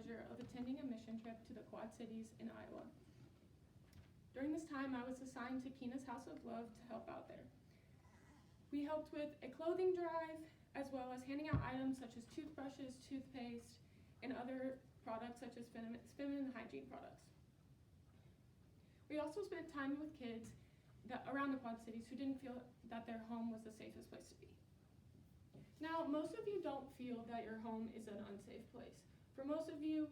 pleasure of attending a mission trip to the Quad Cities in Iowa. During this time, I was assigned to Kina's House of Love to help out there. We helped with a clothing drive, as well as handing out items such as toothbrushes, toothpaste, and other products such as feminine hygiene products. We also spent time with kids around the Quad Cities who didn't feel that their home was the safest place to be. Now, most of you don't feel that your home is an unsafe place. For most of you,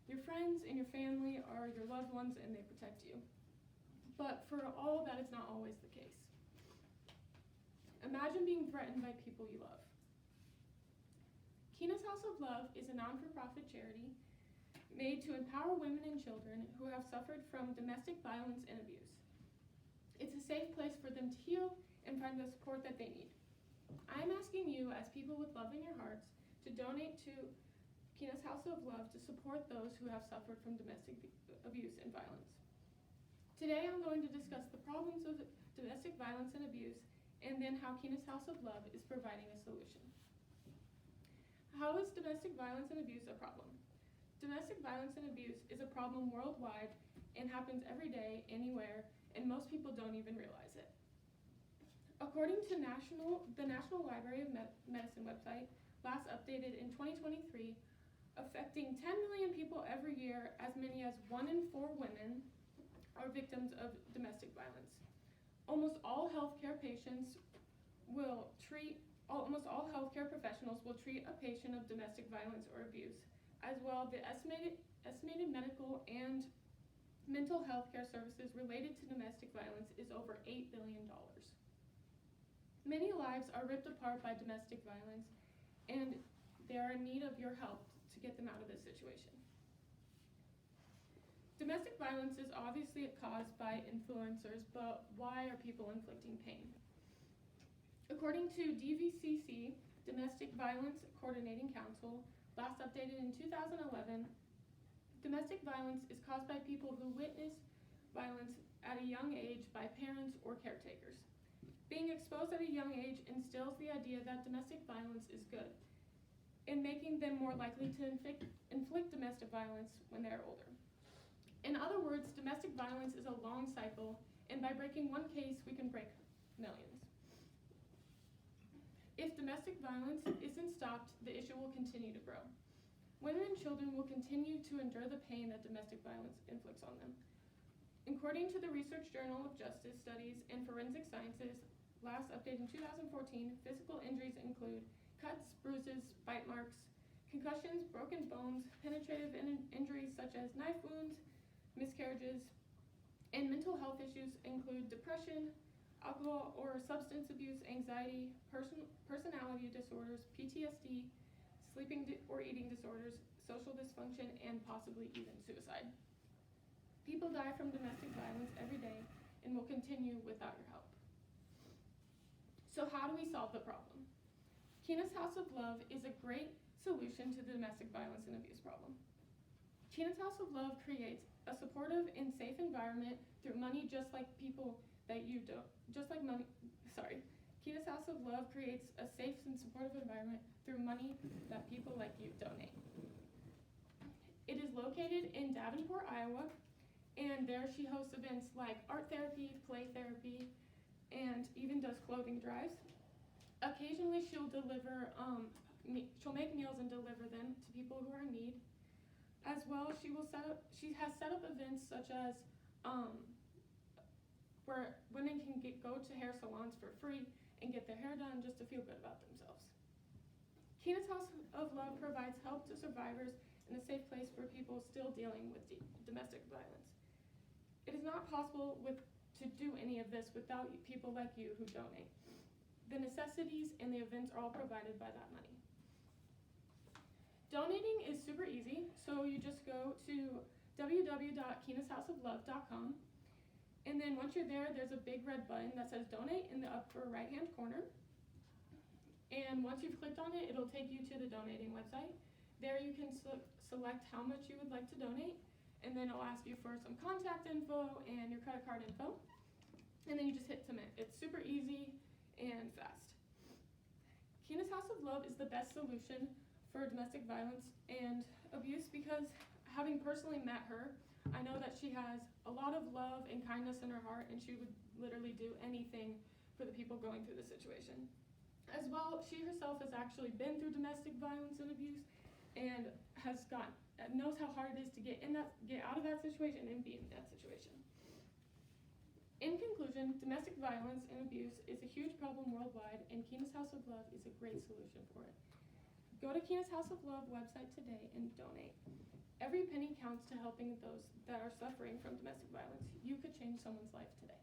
your friends and your family are your loved ones and they protect you. But for all of that, it's not always the case. Imagine being threatened by people you love. Kina's House of Love is a non-for-profit charity made to empower women and children who have suffered from domestic violence and abuse. It's a safe place for them to heal and find the support that they need. I'm asking you, as people with love in your hearts, to donate to Kina's House of Love to support those who have suffered from domestic abuse and violence. Today I'm going to discuss the problems of domestic violence and abuse, and then how Kina's House of Love is providing a solution. How is domestic violence and abuse a problem? Domestic violence and abuse is a problem worldwide and happens every day, anywhere, and most people don't even realize it. According to the National Library of Medicine website, last updated in 2023, affecting 10 million people every year, as many as 1 in 4 women are victims of domestic violence. Almost all healthcare professionals will treat a patient of domestic violence or abuse. As well, the estimated medical and mental health care services related to domestic violence is over $8 billion. Many lives are ripped apart by domestic violence, and they are in need of your help to get them out of this situation. Domestic violence is obviously caused by influencers, but why are people inflicting pain? According to DVCC, Domestic Violence Coordinating Council, last updated in 2011, domestic violence is caused by people who witness violence at a young age by parents or caretakers. Being exposed at a young age instills the idea that domestic violence is good, and making them more likely to inflict domestic violence when they are older. In other words, domestic violence is a long cycle, and by breaking one case, we can break millions. If domestic violence isn't stopped, the issue will continue to grow. Women and children will continue to endure the pain that domestic violence inflicts on them. According to the Research Journal of Justice Studies and Forensic Sciences, last updated in 2014, physical injuries include cuts, bruises, bite marks, concussions, broken bones, penetrative injuries such as knife wounds, miscarriages, and mental health issues include depression, alcohol or substance abuse, anxiety, personality disorders, PTSD, sleeping or eating disorders, social dysfunction, and possibly even suicide. People die from domestic violence every day and will continue without your help. So how do we solve the problem? Kina's House of Love is a great solution to the domestic violence and abuse problem. Kina's House of Love creates a supportive and safe environment through money Kina's House of Love creates a safe and supportive environment through money that people like you donate. It is located in Davenport, Iowa, and there she hosts events like art therapy, play therapy, and even does clothing drives. Occasionally she'll make meals and deliver them to people who are in need. As well, she has set up events such as where women can go to hair salons for free and get their hair done just to feel good about themselves. Kina's House of Love provides help to survivors and a safe place for people still dealing with domestic violence. It is not possible to do any of this without people like you who donate. The necessities and the events are all provided by that money. Donating is super easy, so you just go to www.kinashouseoflove.com, and then once you're there, there's a big red button that says donate in the upper right-hand corner. And once you've clicked on it, it'll take you to the donating website. There you can select how much you would like to donate, and then it'll ask you for some contact info and your credit card info. And then you just hit submit. It's super easy and fast. Kina's House of Love is the best solution for domestic violence and abuse because having personally met her, I know that she has a lot of love and kindness in her heart, and she would literally do anything for the people going through the situation. As well, she herself has actually been through domestic violence and abuse and knows how hard it is to get out of that situation and be in that situation. In conclusion, domestic violence and abuse is a huge problem worldwide, and Keena's House of Love is a great solution for it. Go to Keena's House of Love website today and donate. Every penny counts to helping those that are suffering from domestic violence. You could change someone's life today.